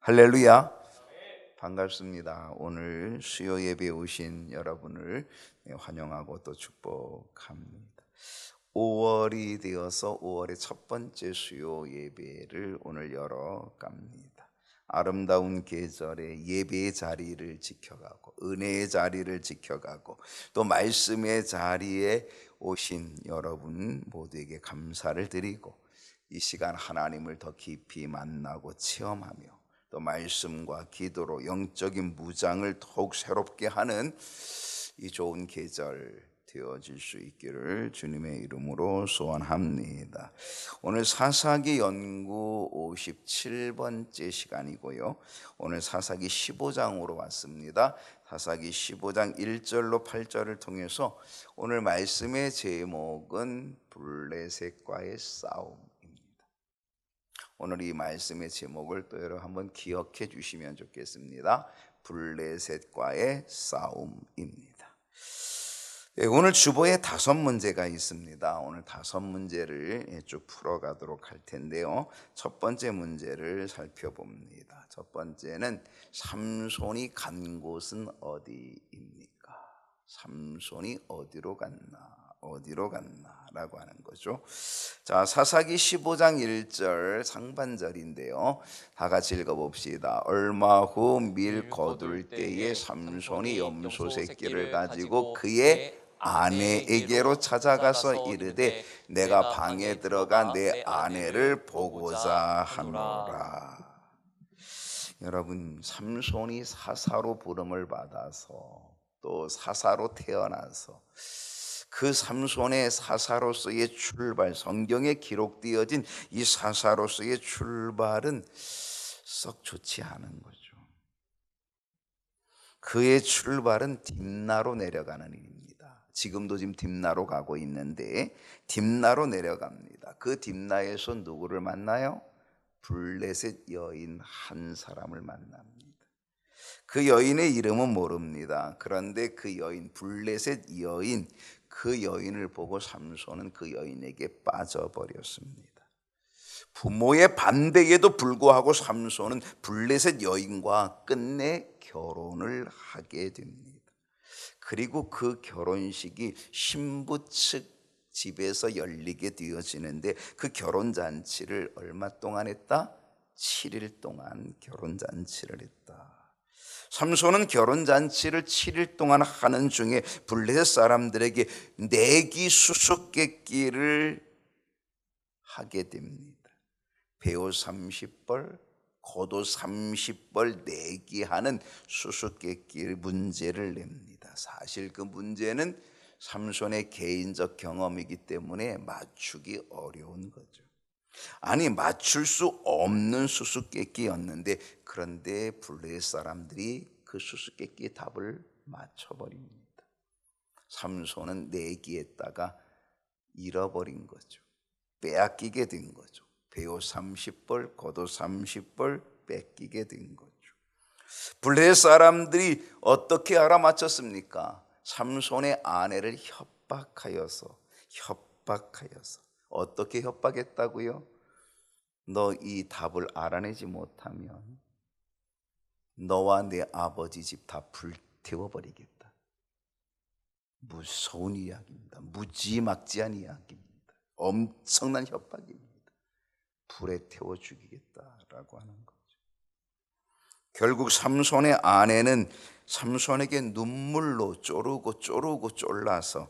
할렐루야. 반갑습니다. 오늘 수요 예배에 오신 여러분을 환영하고 또 축복합니다. 5월이 되어서 5월의 첫 번째 수요 예배를 오늘 열어갑니다. 아름다운 계절에 예배의 자리를 지켜가고 은혜의 자리를 지켜가고 또 말씀의 자리에 오신 여러분 모두에게 감사를 드리고 이 시간 하나님을 더 깊이 만나고 체험하며 또 말씀과 기도로 영적인 무장을 더욱 새롭게 하는 이 좋은 계절 되어질 수 있기를 주님의 이름으로 소원합니다. 오늘 사사기 연구 57번째 시간이고요. 오늘 사사기 15장으로 왔습니다. 사사기 15장 1절로 8절을 통해서 오늘 말씀의 제목은 블레셋과의 싸움. 오늘 이 말씀의 제목을 또 여러분 한번 기억해 주시면 좋겠습니다. 블레셋과의 싸움입니다. 오늘 주보에 5문제가 있습니다. 오늘 5문제를 쭉 풀어가도록 할 텐데요. 첫 번째 문제를 살펴봅니다. 첫 번째는 삼손이 간 곳은 어디입니까? 삼손이 어디로 갔나 라고 하는 거죠. 자, 사사기 15장 1절 상반절인데요. 다 같이 읽어봅시다. 얼마 후 밀 거둘 때에 삼손이 염소 새끼를 가지고 그의 아내에게로 찾아가서 이르되 내가 방에 들어가 내 아내를 보고자 하노라. 여러분, 삼손이 사사로 부름을 받아서 또 사사로 태어나서 그 삼손의 사사로서의 출발, 성경에 기록되어진 이 사사로서의 출발은 썩 좋지 않은 거죠. 그의 출발은 딥나로 내려가는 일입니다. 지금도 지금 딥나로 가고 있는데 딥나로 내려갑니다. 그 딥나에서 누구를 만나요? 블레셋 여인 한 사람을 만납니다. 그 여인의 이름은 모릅니다. 그런데 그 여인, 블레셋 여인, 그 여인을 보고 삼손은 그 여인에게 빠져버렸습니다. 부모의 반대에도 불구하고 삼손은 블레셋 여인과 끝내 결혼을 하게 됩니다. 그리고 그 결혼식이 신부 측 집에서 열리게 되어지는데 그 결혼잔치를 얼마 동안 했다? 7일 동안 결혼잔치를 했다. 삼손은 결혼잔치를 7일 동안 하는 중에 블레셋 사람들에게 내기 수수께끼를 하게 됩니다. 배옷 30벌, 겉옷 30벌 내기하는 수수께끼 문제를 냅니다. 사실 그 문제는 삼손의 개인적 경험이기 때문에 맞추기 어려운 거죠. 아니, 맞출 수 없는 수수께끼였는데 그런데 블레셋 사람들이 그 수수께끼의 답을 맞춰버립니다. 삼손은 내기했다가 잃어버린 거죠. 빼앗기게 된 거죠. 배옷 30벌, 겉옷 30벌 뺏기게 된 거죠. 블레셋 사람들이 어떻게 알아맞혔습니까? 삼손의 아내를 협박하여서 어떻게 협박했다고요? 너 이 답을 알아내지 못하면 너와 내 아버지 집 다 불태워버리겠다. 무서운 이야기입니다. 무지막지한 이야기입니다. 엄청난 협박입니다. 불에 태워 죽이겠다라고 하는 거죠. 결국 삼손의 아내는 삼손에게 눈물로 쪼르고 쫄라서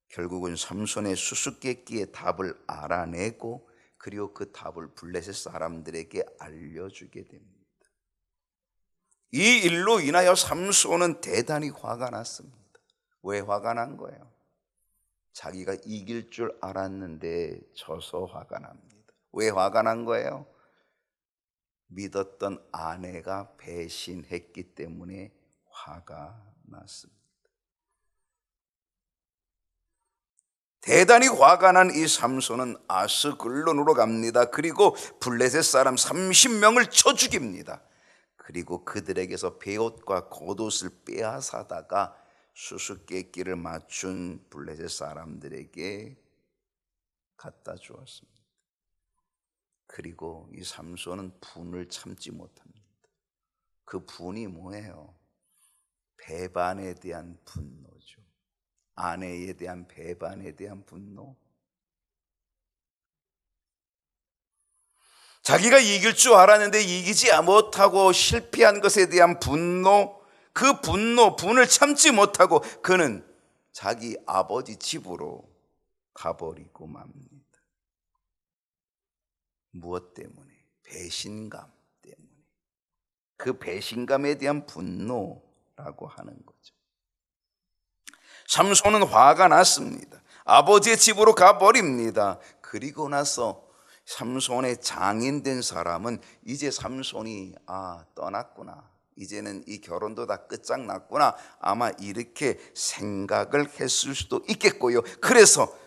결국은 삼손의 수수께끼의 답을 알아내고 그리고 그 답을 블레셋 사람들에게 알려주게 됩니다. 이 일로 인하여 삼손은 대단히 화가 났습니다. 왜 화가 난 거예요? 자기가 이길 줄 알았는데 져서 화가 납니다. 왜 화가 난 거예요? 믿었던 아내가 배신했기 때문에 화가 났습니다. 대단히 화가 난 이 삼손은 아스글론으로 갑니다. 그리고 블레셋 사람 30명을 쳐 죽입니다. 그리고 그들에게서 베옷과 겉옷을 빼앗아다가 수수께끼를 맞춘 블레셋 사람들에게 갖다 주었습니다. 그리고 이 삼손은 분을 참지 못합니다. 그 분이 뭐예요? 배반에 대한 분노죠. 아내에 대한 배반에 대한 분노. 자기가 이길 줄 알았는데 이기지 못하고 실패한 것에 대한 분노, 그 분을 참지 못하고 그는 자기 아버지 집으로 가버리고 맙니다. 무엇 때문에? 배신감 때문에. 그 배신감에 대한 분노라고 하는 거죠. 삼손은 화가 났습니다. 아버지의 집으로 가버립니다. 그리고 나서 삼손의 장인된 사람은 이제 삼손이 떠났구나, 이제는 이 결혼도 다 끝장났구나, 아마 이렇게 생각을 했을 수도 있겠고요. 그래서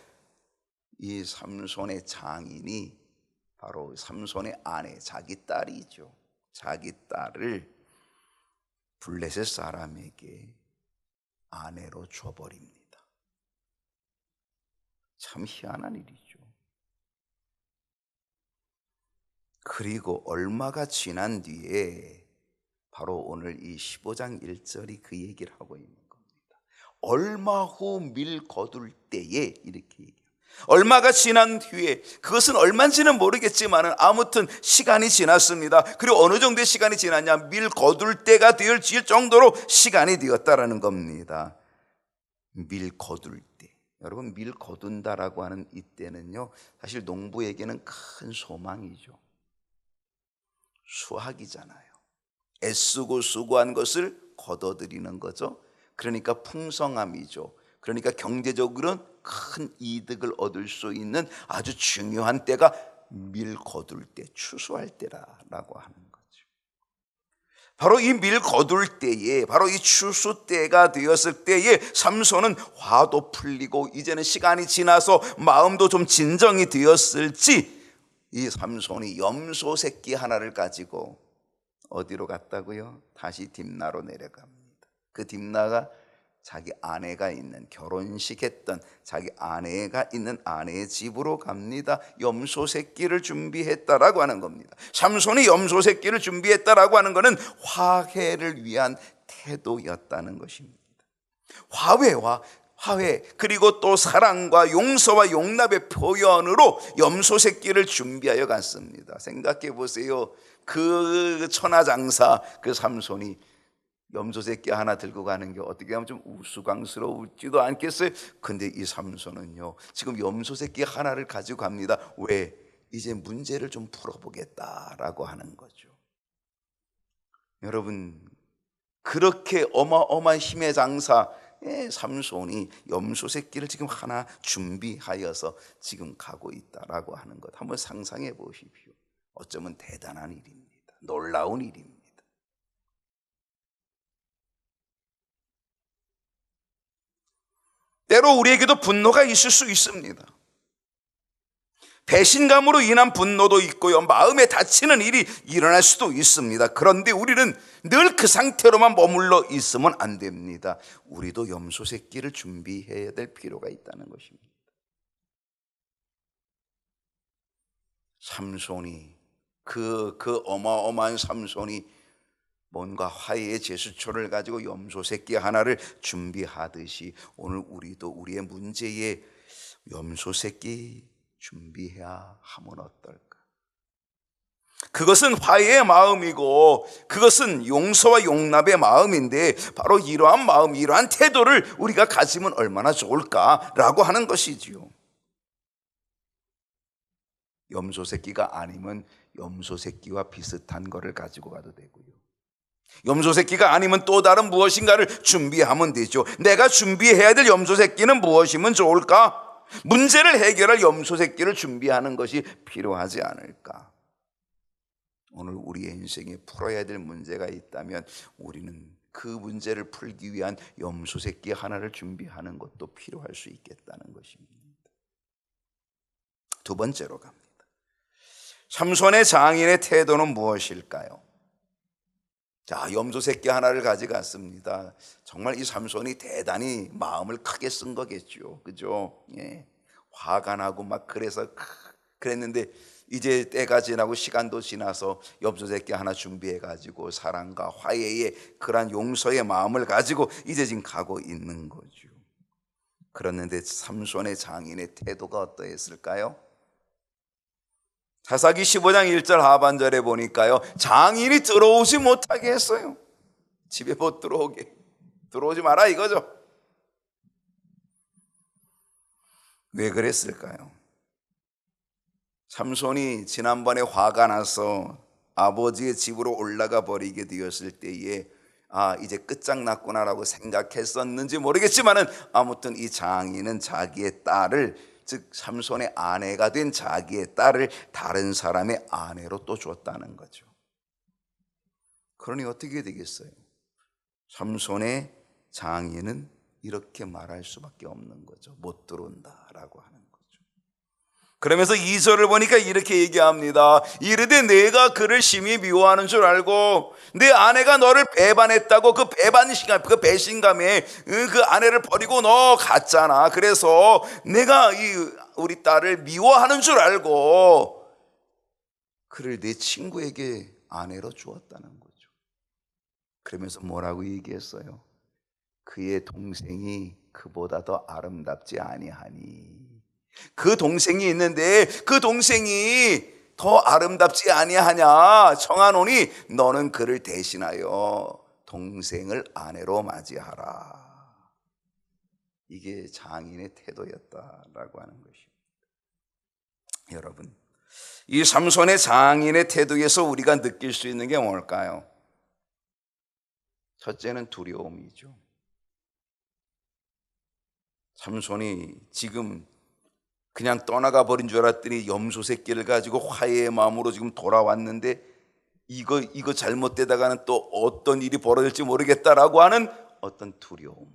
이 삼손의 장인이 바로 삼손의 아내, 자기 딸이죠. 자기 딸을 블레셋 사람에게 아내로 줘버립니다. 참 희한한 일이죠. 그리고 얼마가 지난 뒤에 바로 오늘 이 15장 1절이 그 얘기를 하고 있는 겁니다. 얼마 후 밀 거둘 때에, 이렇게 얘기해요. 얼마가 지난 뒤에, 그것은 얼마인지는 모르겠지만 아무튼 시간이 지났습니다. 그리고 어느 정도의 시간이 지났냐, 밀 거둘 때가 될 정도로 시간이 되었다라는 겁니다. 밀 거둘 때. 여러분, 밀 거둔다라고 하는 이때는요, 사실 농부에게는 큰 소망이죠. 수확이잖아요. 애쓰고 수고한 것을 거둬들이는 거죠. 그러니까 풍성함이죠. 그러니까 경제적으로는 큰 이득을 얻을 수 있는 아주 중요한 때가 밀 거둘 때, 추수할 때라고 하는 거죠. 바로 이 밀 거둘 때에, 바로 이 추수 때가 되었을 때에 삼손은 화도 풀리고 이제는 시간이 지나서 마음도 좀 진정이 되었을지, 이 삼손이 염소 새끼 하나를 가지고 어디로 갔다고요? 다시 딥나로 내려갑니다. 그 딥나가 자기 아내가 있는, 결혼식 했던 자기 아내가 있는 아내의 집으로 갑니다. 염소 새끼를 준비했다라고 하는 겁니다. 삼손이 염소 새끼를 준비했다라고 하는 것은 화해를 위한 태도였다는 것입니다. 화해, 그리고 또 사랑과 용서와 용납의 표현으로 염소 새끼를 준비하여 갔습니다. 생각해 보세요. 그 천하장사, 그 삼손이 염소 새끼 하나 들고 가는 게 어떻게 하면 좀 우스꽝스러울지도 않겠어요? 근데 이 삼손은요, 지금 염소 새끼 하나를 가지고 갑니다. 왜? 이제 문제를 좀 풀어보겠다라고 하는 거죠. 여러분, 그렇게 어마어마한 힘의 장사 삼손이 염소 새끼를 지금 하나 준비하여서 지금 가고 있다라고 하는 것, 한번 상상해 보십시오. 어쩌면 대단한 일입니다. 놀라운 일입니다. 때로 우리에게도 분노가 있을 수 있습니다. 배신감으로 인한 분노도 있고요, 마음에 다치는 일이 일어날 수도 있습니다. 그런데 우리는 늘 그 상태로만 머물러 있으면 안 됩니다. 우리도 염소 새끼를 준비해야 될 필요가 있다는 것입니다. 삼손이, 그 어마어마한 삼손이 뭔가 화해의 제스처를 가지고 염소 새끼 하나를 준비하듯이 오늘 우리도 우리의 문제에 염소 새끼 준비해야 하면 어떨까? 그것은 화해의 마음이고 그것은 용서와 용납의 마음인데, 바로 이러한 마음, 이러한 태도를 우리가 가지면 얼마나 좋을까라고 하는 것이지요. 염소 새끼가 아니면 염소 새끼와 비슷한 거를 가지고 가도 되고요, 염소 새끼가 아니면 또 다른 무엇인가를 준비하면 되죠. 내가 준비해야 될 염소 새끼는 무엇이면 좋을까? 문제를 해결할 염소 새끼를 준비하는 것이 필요하지 않을까? 오늘 우리의 인생에 풀어야 될 문제가 있다면 우리는 그 문제를 풀기 위한 염소 새끼 하나를 준비하는 것도 필요할 수 있겠다는 것입니다. 두 번째로 갑니다. 삼손의 장인의 태도는 무엇일까요? 자, 염소 새끼 하나를 가져갔습니다. 정말 이 삼손이 대단히 마음을 크게 쓴 거겠죠, 그죠? 예. 화가 나고 막 그랬는데 이제 때가 지나고 시간도 지나서 엽서 새끼 하나 준비해 가지고 사랑과 화해의 그러한 용서의 마음을 가지고 이제 지금 가고 있는 거죠. 그랬는데 삼손의 장인의 태도가 어떠했을까요? 사사기 15장 1절 하반절에 보니까요, 장인이 들어오지 못하게 했어요. 집에 못 들어오게. 들어오지 마라 이거죠. 왜 그랬을까요? 삼손이 지난번에 화가 나서 아버지의 집으로 올라가 버리게 되었을 때에 이제 끝장났구나라고 생각했었는지 모르겠지만은 아무튼 이 장인은 자기의 딸을, 즉 삼손의 아내가 된 자기의 딸을 다른 사람의 아내로 또 줬다는 거죠. 그러니 어떻게 되겠어요? 삼손의 장인은 이렇게 말할 수밖에 없는 거죠. 못 들어온다라고 하는 거죠. 그러면서 2절을 보니까 이렇게 얘기합니다. 이르되 내가 그를 심히 미워하는 줄 알고 내 아내가 너를 배반했다고 그 배신감에 그 아내를 버리고 너 갔잖아. 그래서 내가 우리 딸을 미워하는 줄 알고 그를 내 친구에게 아내로 주었다는 거죠. 그러면서 뭐라고 얘기했어요? 그의 동생이 그보다 더 아름답지 아니하니. 그 동생이 있는데 그 동생이 더 아름답지 아니하냐 청하노니 너는 그를 대신하여 동생을 아내로 맞이하라. 이게 장인의 태도였다라고 하는 것입니다. 여러분, 이 삼손의 장인의 태도에서 우리가 느낄 수 있는 게 뭘까요? 첫째는 두려움이죠. 삼손이 지금 그냥 떠나가 버린 줄 알았더니 염소 새끼를 가지고 화해의 마음으로 지금 돌아왔는데 이거 잘못되다가는 또 어떤 일이 벌어질지 모르겠다라고 하는 어떤 두려움.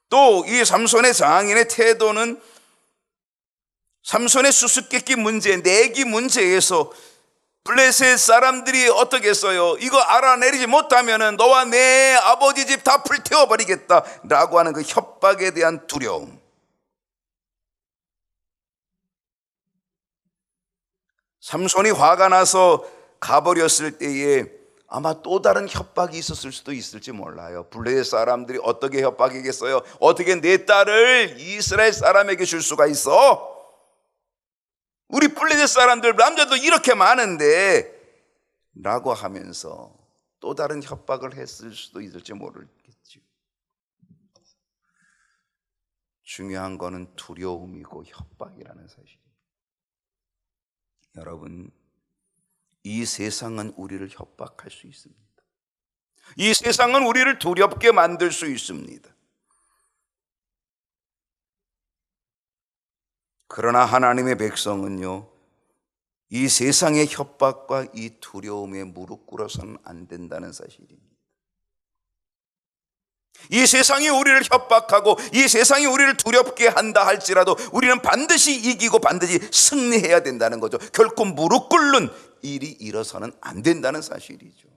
또 이 삼손의 장인의 태도는 삼손의 수수께끼 문제, 내기 문제에서 블레셋 사람들이 어떻게 했어요? 이거 알아내리지 못하면 너와 내 아버지 집 다 불태워버리겠다 라고 하는 그 협박에 대한 두려움. 삼손이 화가 나서 가버렸을 때에 아마 또 다른 협박이 있었을 수도 있을지 몰라요. 블레셋 사람들이 어떻게 협박이겠어요? 어떻게 내 딸을 이스라엘 사람에게 줄 수가 있어? 우리 블레셋 사람들 남자도 이렇게 많은데 라고 하면서 또 다른 협박을 했을 수도 있을지 모르겠죠. 중요한 거는 두려움이고 협박이라는 사실입니다. 여러분, 이 세상은 우리를 협박할 수 있습니다. 이 세상은 우리를 두렵게 만들 수 있습니다. 그러나 하나님의 백성은요, 이 세상의 협박과 이 두려움에 무릎 꿇어서는 안 된다는 사실입니다. 이 세상이 우리를 협박하고 이 세상이 우리를 두렵게 한다 할지라도 우리는 반드시 이기고 반드시 승리해야 된다는 거죠. 결코 무릎 꿇는 일이 일어서는 안 된다는 사실이죠.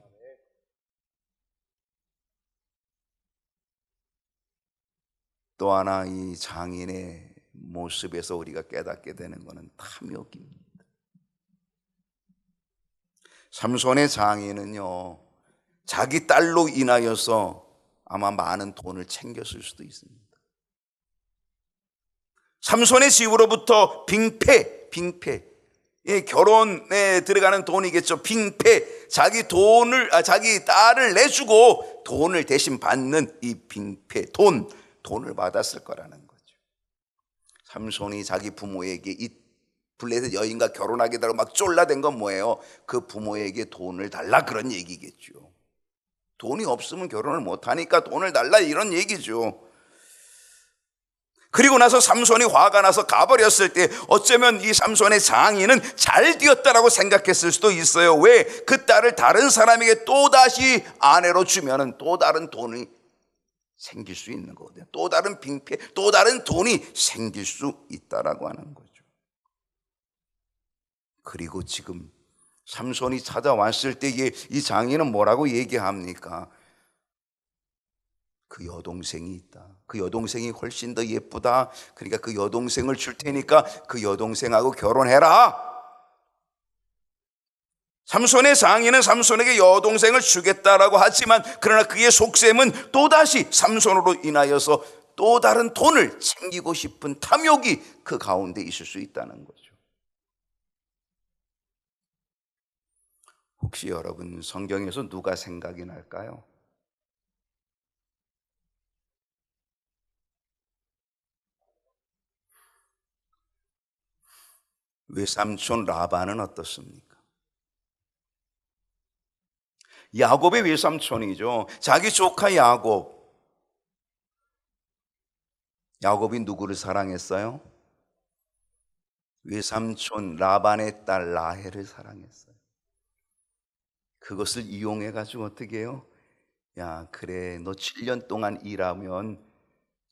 또 하나 이 장인의 모습에서 우리가 깨닫게 되는 것은 탐욕입니다. 삼손의 장인은요, 자기 딸로 인하여서 아마 많은 돈을 챙겼을 수도 있습니다. 삼손의 집으로부터 빙패, 결혼에 들어가는 돈이겠죠. 빙패, 자기 딸을 내주고 돈을 대신 받는 이 빙패, 돈을 받았을 거라는 거죠. 삼손이 자기 부모에게 이 블레셋 여인과 결혼하게 되고 막 쫄라댄 건 뭐예요? 그 부모에게 돈을 달라 그런 얘기겠죠. 돈이 없으면 결혼을 못하니까 돈을 달라 이런 얘기죠. 그리고 나서 삼손이 화가 나서 가버렸을 때 어쩌면 이 삼손의 장인은 잘 되었다라고 생각했을 수도 있어요. 왜? 그 딸을 다른 사람에게 또다시 아내로 주면은 또 다른 돈이 생길 수 있는 거거든요. 또 다른 빙패, 또 다른 돈이 생길 수 있다라고 하는 거죠. 그리고 지금 삼손이 찾아왔을 때에 이 장인은 뭐라고 얘기합니까? 그 여동생이 있다. 그 여동생이 훨씬 더 예쁘다. 그러니까 그 여동생을 줄 테니까 그 여동생하고 결혼해라. 삼손의 장인은 삼손에게 여동생을 주겠다라고 하지만 그러나 그의 속셈은 또다시 삼손으로 인하여서 또 다른 돈을 챙기고 싶은 탐욕이 그 가운데 있을 수 있다는 거죠. 혹시 여러분 성경에서 누가 생각이 날까요? 외삼촌 라반은 어떻습니까? 야곱의 외삼촌이죠. 자기 조카 야곱. 야곱이 누구를 사랑했어요? 외삼촌 라반의 딸 라헬을 사랑했어요. 그것을 이용해 가지고 어떻게 해요? 야, 그래, 너 7년 동안 일하면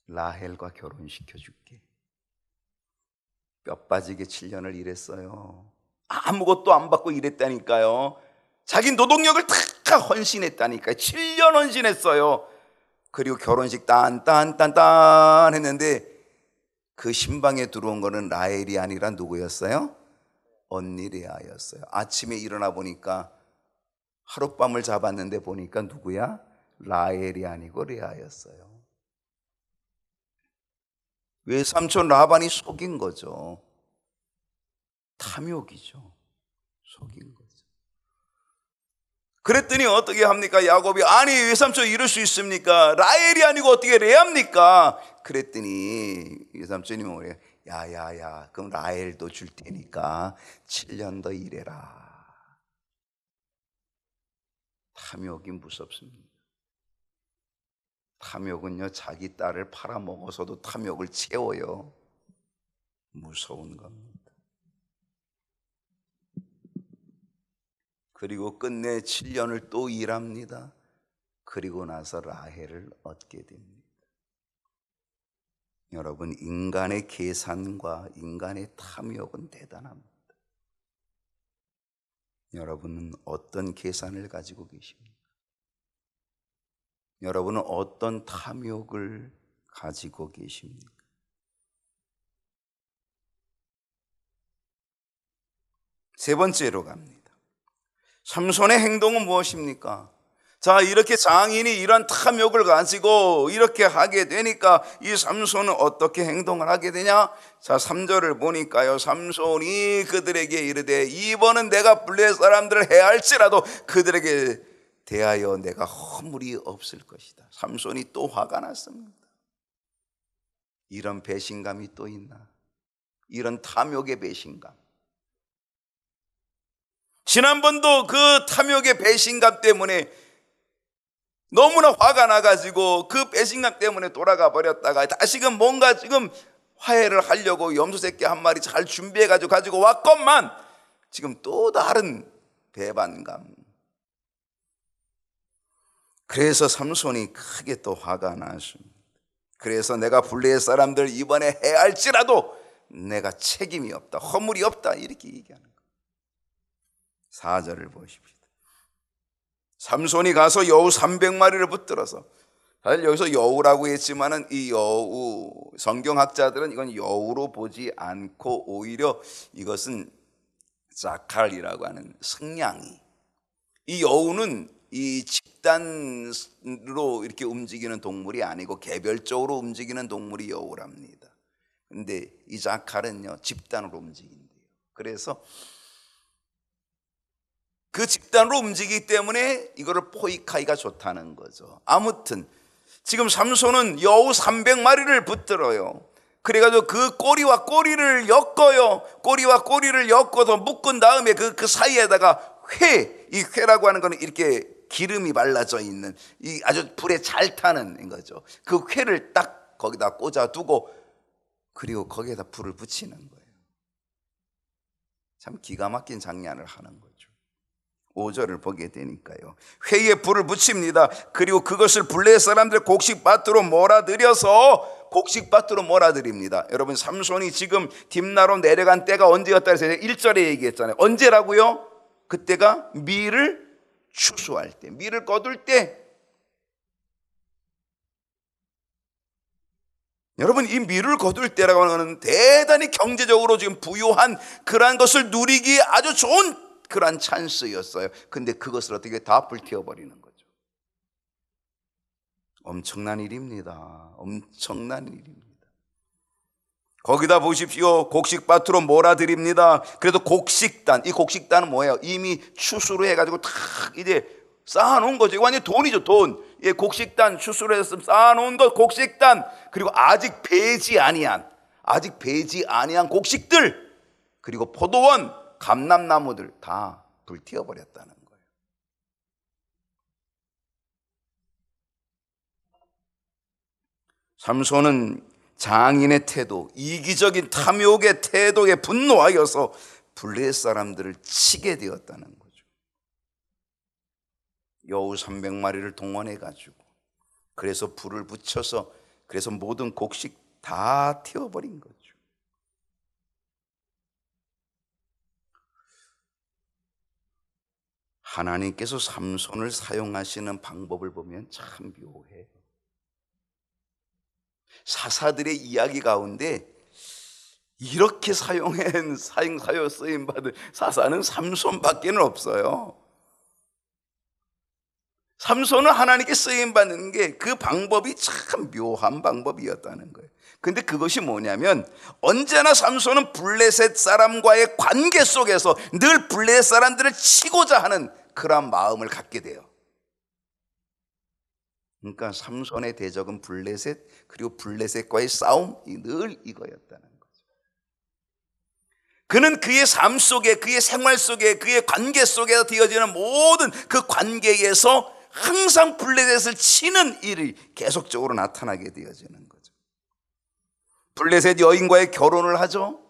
라헬과 결혼시켜 줄게. 뼈 빠지게 7년을 일했어요. 아무것도 안 받고 일했다니까요. 자기 노동력을 다 헌신했다니까요. 7년 헌신했어요. 그리고 결혼식 딴 했는데 그 신방에 들어온 거는 라헬이 아니라 누구였어요? 언니 레아였어요. 아침에 일어나 보니까 하룻밤을 잡았는데 보니까 누구야? 라헬이 아니고 레아였어요. 외삼촌 라반이 속인 거죠. 탐욕이죠. 속인 거죠. 그랬더니 어떻게 합니까? 야곱이 아니 외삼촌 이럴 수 있습니까? 라헬이 아니고 어떻게 레아입니까? 그랬더니 외삼촌이 뭐래요? 야야야, 그럼 라헬도 줄 테니까 7년 더 일해라. 탐욕이 무섭습니다. 탐욕은요, 자기 딸을 팔아먹어서도 탐욕을 채워요. 무서운 겁니다. 그리고 끝내 7년을 또 일합니다. 그리고 나서 라헬을 얻게 됩니다. 여러분, 인간의 계산과 인간의 탐욕은 대단합니다. 여러분은 어떤 계산을 가지고 계십니까? 여러분은 어떤 탐욕을 가지고 계십니까? 세 번째로 갑니다. 삼손의 행동은 무엇입니까? 자, 이렇게 장인이 이런 탐욕을 가지고 이렇게 하게 되니까 이 삼손은 어떻게 행동을 하게 되냐? 자, 3절을 보니까요, 삼손이 그들에게 이르되 이번은 내가 블레 사람들을 해할지라도 그들에게 대하여 내가 허물이 없을 것이다. 삼손이 또 화가 났습니다. 이런 배신감이 또 있나? 이런 탐욕의 배신감. 지난번도 그 탐욕의 배신감 때문에 너무나 화가 나가지고 그 배신감 때문에 돌아가 버렸다가 다시금 뭔가 지금 화해를 하려고 염소 새끼 한 마리 잘 준비해가지고 가지고 왔건만 지금 또 다른 배반감. 그래서 삼손이 크게 또 화가 났습니다. 그래서 내가 블레의 사람들 이번에 해할지라도 내가 책임이 없다, 허물이 없다, 이렇게 얘기하는 거예요. 4절을 보십시오. 삼손이 가서 여우 300마리를 붙들어서, 사실 여기서 여우라고 했지만은 이 여우, 성경학자들은 이건 여우로 보지 않고 오히려 이것은 자칼이라고 하는 승냥이. 이 여우는 이 집단으로 이렇게 움직이는 동물이 아니고 개별적으로 움직이는 동물이 여우랍니다. 근데 이 자칼은요, 집단으로 움직인대요. 그래서 그 집단으로 움직이기 때문에 이거를 포획하기가 좋다는 거죠. 아무튼 지금 삼손은 여우 300마리를 붙들어요. 그래가지고 그 꼬리와 꼬리를 엮어요. 꼬리와 꼬리를 엮어서 묶은 다음에 그 사이에다가 이 회라고 하는 거는 이렇게 기름이 발라져 있는 이 아주 불에 잘 타는 거죠. 그 회를 딱 거기다 꽂아두고 그리고 거기에다 불을 붙이는 거예요. 참 기가 막힌 장난을 하는 거죠. 5절을 보게 되니까요, 회에 불을 붙입니다. 그리고 그것을 블레 사람들 곡식밭으로 몰아들여서 곡식밭으로 몰아들입니다. 여러분, 삼손이 지금 딥나로 내려간 때가 언제였다 해서 1절에 얘기했잖아요. 언제라고요? 그때가 밀을 추수할 때, 밀을 거둘 때. 여러분, 이 밀을 거둘 때라고 하는 대단히 경제적으로 지금 부유한 그러한 것을 누리기에 아주 좋은 그러한 찬스였어요. 근데 그것을 어떻게 다 불태워버리는 거죠. 엄청난 일입니다. 엄청난 일입니다. 거기다 보십시오. 곡식밭으로 몰아드립니다. 그래도 곡식단, 이 곡식단은 뭐예요? 이미 추수로 해가지고 탁 이제 쌓아놓은 거죠. 완전 돈이죠, 돈. 예, 곡식단, 추수로 해서 쌓아놓은 것, 곡식단. 그리고 아직 배지 아니한 곡식들, 그리고 포도원, 감람나무들 다 불태워버렸다는 거예요. 삼손은 장인의 태도, 이기적인 탐욕의 태도에 분노하여서 블레셋 사람들을 치게 되었다는 거예요. 여우 300마리를 동원해 가지고 그래서 불을 붙여서 그래서 모든 곡식 다 태워버린 거죠. 하나님께서 삼손을 사용하시는 방법을 보면 참 묘해요. 사사들의 이야기 가운데 이렇게 사용 쓰임받은 사사는 삼손밖에는 없어요. 삼손은 하나님께 쓰임받는 게 그 방법이 참 묘한 방법이었다는 거예요. 근데 그것이 뭐냐면 언제나 삼손은 블레셋 사람과의 관계 속에서 늘 블레셋 사람들을 치고자 하는 그런 마음을 갖게 돼요. 그러니까 삼손의 대적은 블레셋, 그리고 블레셋과의 싸움이 늘 이거였다는 거죠. 그는 그의 삶 속에, 그의 생활 속에, 그의 관계 속에서 되어지는 모든 그 관계에서 항상 블레셋을 치는 일이 계속적으로 나타나게 되어지는 거죠. 블레셋 여인과의 결혼을 하죠.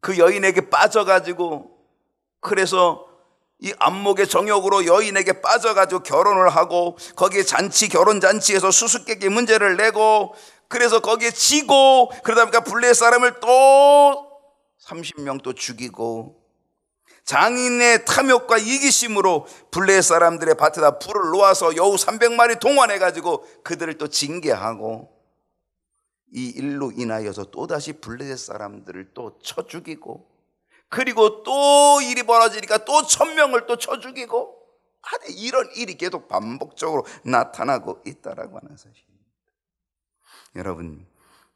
그 여인에게 빠져가지고, 그래서 이 안목의 정욕으로 여인에게 빠져가지고 결혼을 하고, 거기에 결혼잔치에서 수수께끼 문제를 내고, 그래서 거기에 지고, 그러다 보니까 블레셋 사람을 또 30명 또 죽이고, 장인의 탐욕과 이기심으로 블레셋 사람들의 밭에다 불을 놓아서 여우 300마리 동원해가지고 그들을 또 징계하고, 이 일로 인하여서 또다시 블레셋 사람들을 또 쳐 죽이고, 그리고 또 일이 벌어지니까 또 1000명을 또 쳐 죽이고, 이런 일이 계속 반복적으로 나타나고 있다라고 하는 사실입니다. 여러분,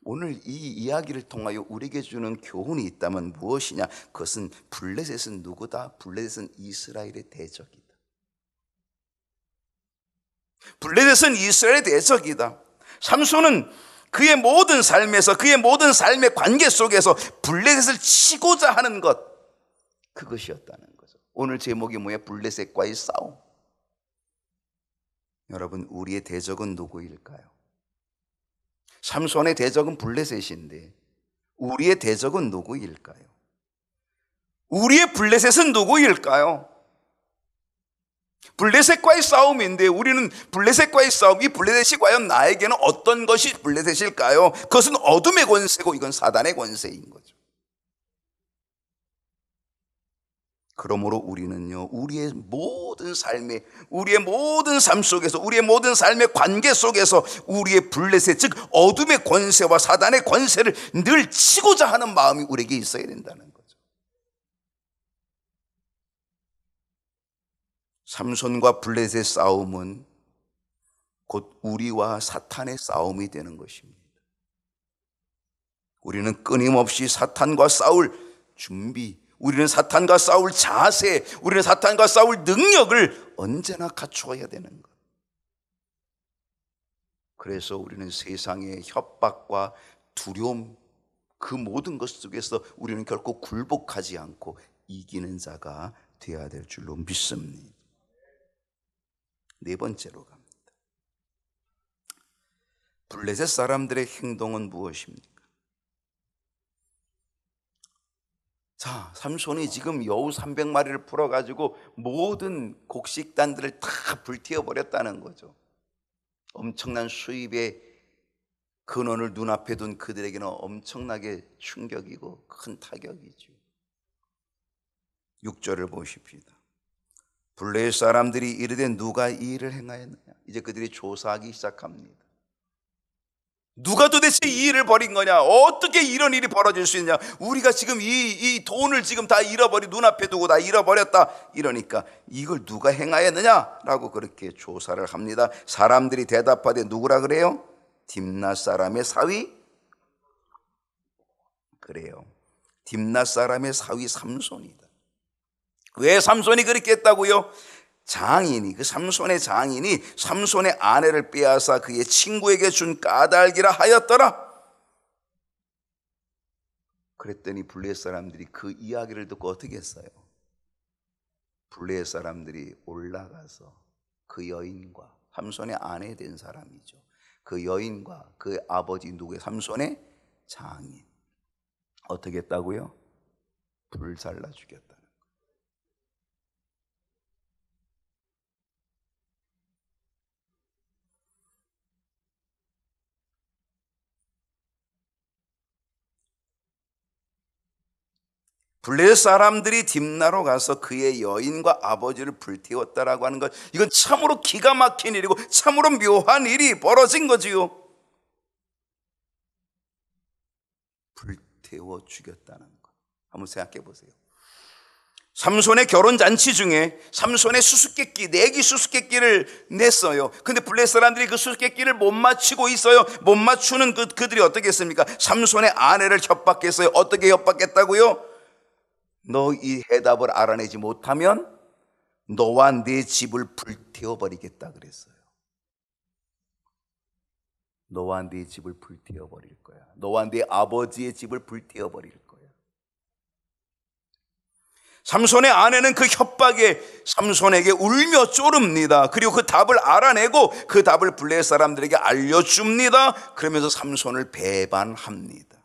오늘 이 이야기를 통하여 우리에게 주는 교훈이 있다면 무엇이냐? 그것은 블레셋은 누구다? 블레셋은 이스라엘의 대적이다. 블레셋은 이스라엘의 대적이다. 삼손은 그의 모든 삶에서, 그의 모든 삶의 관계 속에서 블레셋을 치고자 하는 것, 그것이었다는 거죠. 오늘 제목이 뭐예요? 블레셋과의 싸움. 여러분, 우리의 대적은 누구일까요? 삼손의 대적은 블레셋인데 우리의 대적은 누구일까요? 우리의 블레셋은 누구일까요? 블레셋과의 싸움인데 우리는 블레셋과의 싸움, 이 블레셋이 과연 나에게는 어떤 것이 블레셋일까요? 그것은 어둠의 권세고 이건 사단의 권세인 거죠. 그러므로 우리는요, 우리의 모든 삶에, 우리의 모든 삶 속에서, 우리의 모든 삶의 관계 속에서 우리의 블레셋, 즉 어둠의 권세와 사단의 권세를 늘 치고자 하는 마음이 우리에게 있어야 된다는 거죠. 삼손과 블레셋의 싸움은 곧 우리와 사탄의 싸움이 되는 것입니다. 우리는 끊임없이 사탄과 싸울 준비, 우리는 사탄과 싸울 자세, 우리는 사탄과 싸울 능력을 언제나 갖추어야 되는 것. 그래서 우리는 세상의 협박과 두려움, 그 모든 것 속에서 우리는 결코 굴복하지 않고 이기는 자가 되어야 될 줄로 믿습니다. 네 번째로 갑니다. 블레셋 사람들의 행동은 무엇입니까? 자, 삼손이 지금 여우 300마리를 풀어가지고 모든 곡식단들을 다 불태워버렸다는 거죠. 엄청난 수입의 근원을 눈앞에 둔 그들에게는 엄청나게 충격이고 큰 타격이죠. 6절을 보십시오. 블레셋 사람들이 이르되 누가 이 일을 행하였느냐? 이제 그들이 조사하기 시작합니다. 누가 도대체 이 일을 벌인 거냐? 어떻게 이런 일이 벌어질 수 있냐? 우리가 지금 이 돈을 지금 다 잃어버리, 눈앞에 두고 다 잃어버렸다. 이러니까 이걸 누가 행하였느냐? 라고 그렇게 조사를 합니다. 사람들이 대답하되 누구라 그래요? 딥낫 사람의 사위? 그래요. 딥낫 사람의 사위 삼손이다. 왜 삼손이 그렇게 했다고요? 장인이, 그 삼손의 장인이 삼손의 아내를 빼앗아 그의 친구에게 준 까닭이라 하였더라. 그랬더니 블레셋 사람들이 그 이야기를 듣고 어떻게 했어요? 블레셋 사람들이 올라가서 그 여인과, 삼손의 아내 된 사람이죠, 그 여인과 그 아버지 누구의, 삼손의 장인, 어떻게 했다고요? 불살라 죽였다. 블레셋 사람들이 딥나로 가서 그의 여인과 아버지를 불태웠다라고 하는 것, 이건 참으로 기가 막힌 일이고 참으로 묘한 일이 벌어진 거지요. 불태워 죽였다는 것, 한번 생각해 보세요. 삼손의 결혼잔치 중에 삼손의 수수께끼, 내기 수수께끼를 냈어요. 근데 블레셋 사람들이 그 수수께끼를 못 맞추고 있어요. 못 맞추는 그들이 어떻게 했습니까? 삼손의 아내를 협박했어요. 어떻게 협박했다고요? 너 이 해답을 알아내지 못하면 너와 네 집을 불태워 버리겠다 그랬어요. 너와 네 집을 불태워 버릴 거야. 너와 네 아버지의 집을 불태워 버릴 거야. 삼손의 아내는 그 협박에 삼손에게 울며 쪼릅니다. 그리고 그 답을 알아내고 그 답을 블레셋 사람들에게 알려줍니다. 그러면서 삼손을 배반합니다.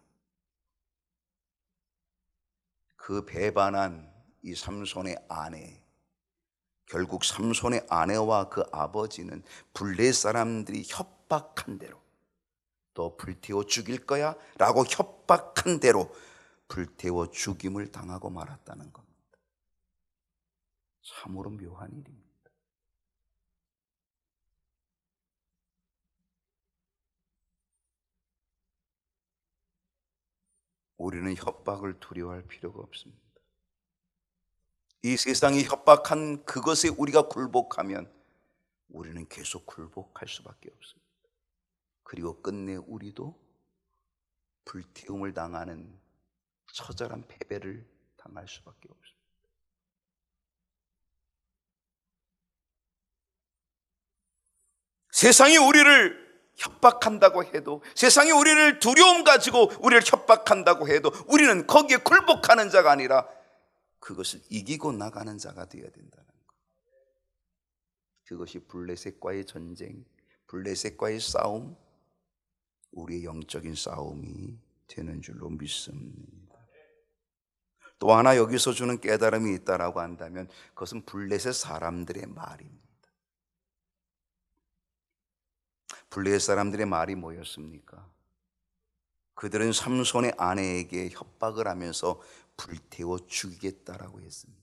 그 배반한 이 삼손의 아내, 결국 삼손의 아내와 그 아버지는 블레셋 사람들이 협박한 대로, 너 불태워 죽일 거야 라고 협박한 대로 불태워 죽임을 당하고 말았다는 겁니다. 참으로 묘한 일입니다. 우리는 협박을 두려워할 필요가 없습니다. 이 세상이 협박한 그것에 우리가 굴복하면 우리는 계속 굴복할 수밖에 없습니다. 그리고 끝내 우리도 불태움을 당하는 처절한 패배를 당할 수밖에 없습니다. 세상이 우리를 협박한다고 해도, 세상이 우리를 두려움 가지고 우리를 협박한다고 해도 우리는 거기에 굴복하는 자가 아니라 그것을 이기고 나가는 자가 되어야 된다는 것. 그것이 블레셋과의 전쟁, 블레셋과의 싸움, 우리의 영적인 싸움이 되는 줄로 믿습니다. 또 하나 여기서 주는 깨달음이 있다라고 한다면 그것은 블레셋 사람들의 말입니다. 블레셋 사람들의 말이 뭐였습니까? 그들은 삼손의 아내에게 협박을 하면서 불태워 죽이겠다라고 했습니다.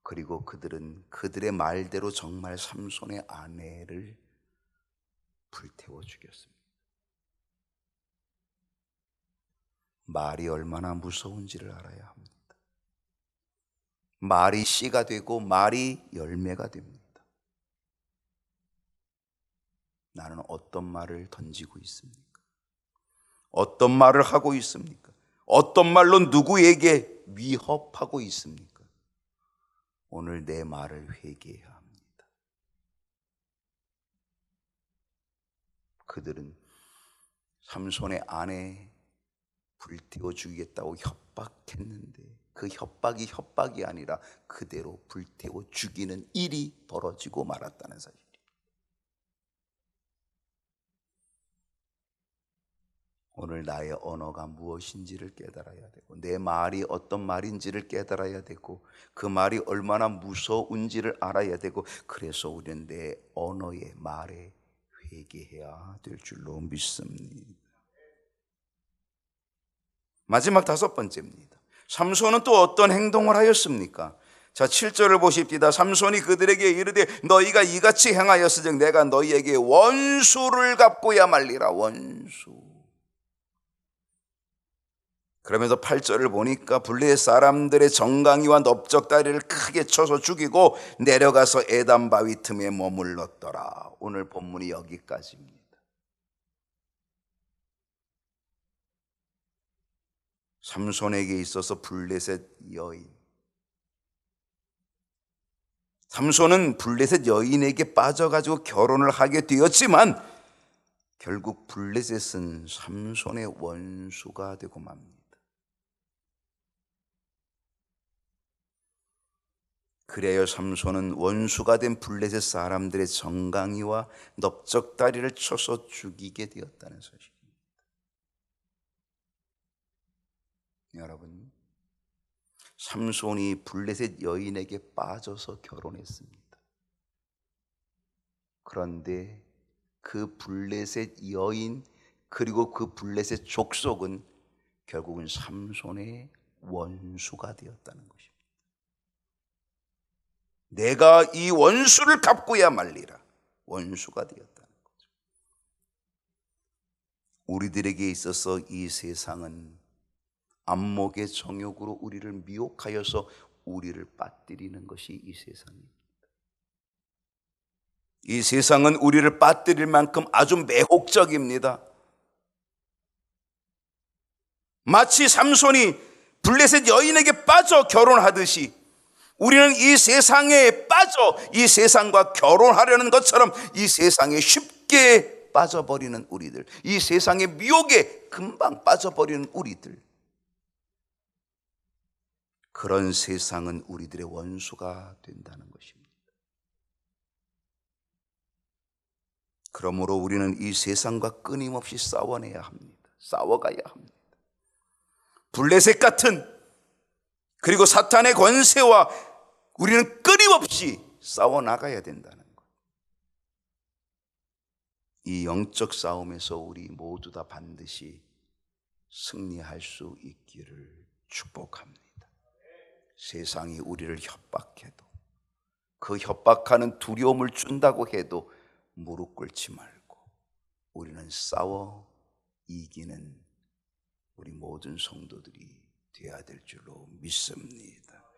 그리고 그들은 그들의 말대로 정말 삼손의 아내를 불태워 죽였습니다. 말이 얼마나 무서운지를 알아야 합니다. 말이 씨가 되고 말이 열매가 됩니다. 나는 어떤 말을 던지고 있습니까? 어떤 말을 하고 있습니까? 어떤 말로 누구에게 위협하고 있습니까? 오늘 내 말을 회개해야 합니다. 그들은 삼손의 아내 불태워 죽이겠다고 협박했는데 그 협박이 협박이 아니라 그대로 불태워 죽이는 일이 벌어지고 말았다는 사실. 오늘 나의 언어가 무엇인지를 깨달아야 되고 내 말이 어떤 말인지를 깨달아야 되고 그 말이 얼마나 무서운지를 알아야 되고, 그래서 우리는 내 언어의 말에 회개해야 될 줄로 믿습니다. 마지막 다섯 번째입니다. 삼손은 또 어떤 행동을 하였습니까? 자, 7절을 보십시다. 삼손이 그들에게 이르되 너희가 이같이 행하였으즉 내가 너희에게 원수를 갚고야 말리라. 원수. 그러면서 8절을 보니까 블레셋 사람들의 정강이와 넓적다리를 크게 쳐서 죽이고 내려가서 에담 바위 틈에 머물렀더라. 오늘 본문이 여기까지입니다. 삼손에게 있어서 블레셋 여인, 삼손은 블레셋 여인에게 빠져가지고 결혼을 하게 되었지만 결국 블레셋은 삼손의 원수가 되고 맙니다. 그래야 삼손은 원수가 된 블레셋 사람들의 정강이와 넓적다리를 쳐서 죽이게 되었다는 사실입니다. 여러분, 삼손이 블레셋 여인에게 빠져서 결혼했습니다. 그런데 그 블레셋 여인 그리고 그 블레셋 족속은 결국은 삼손의 원수가 되었다는 것입니다. 내가 이 원수를 갚고야 말리라. 원수가 되었다는 거죠. 우리들에게 있어서 이 세상은 안목의 정욕으로 우리를 미혹하여서 우리를 빠뜨리는 것이 이 세상입니다. 이 세상은 우리를 빠뜨릴 만큼 아주 매혹적입니다. 마치 삼손이 블레셋 여인에게 빠져 결혼하듯이 우리는 이 세상에 빠져 이 세상과 결혼하려는 것처럼 이 세상에 쉽게 빠져버리는 우리들, 이 세상의 미혹에 금방 빠져버리는 우리들, 그런 세상은 우리들의 원수가 된다는 것입니다. 그러므로 우리는 이 세상과 끊임없이 싸워내야 합니다. 싸워가야 합니다. 블레셋 같은 그리고 사탄의 권세와 우리는 끊임없이 싸워나가야 된다는 것. 이 영적 싸움에서 우리 모두 다 반드시 승리할 수 있기를 축복합니다. 세상이 우리를 협박해도, 그 협박하는 두려움을 준다고 해도 무릎 꿇지 말고 우리는 싸워 이기는 우리 모든 성도들이 되어야 될 줄로 믿습니다.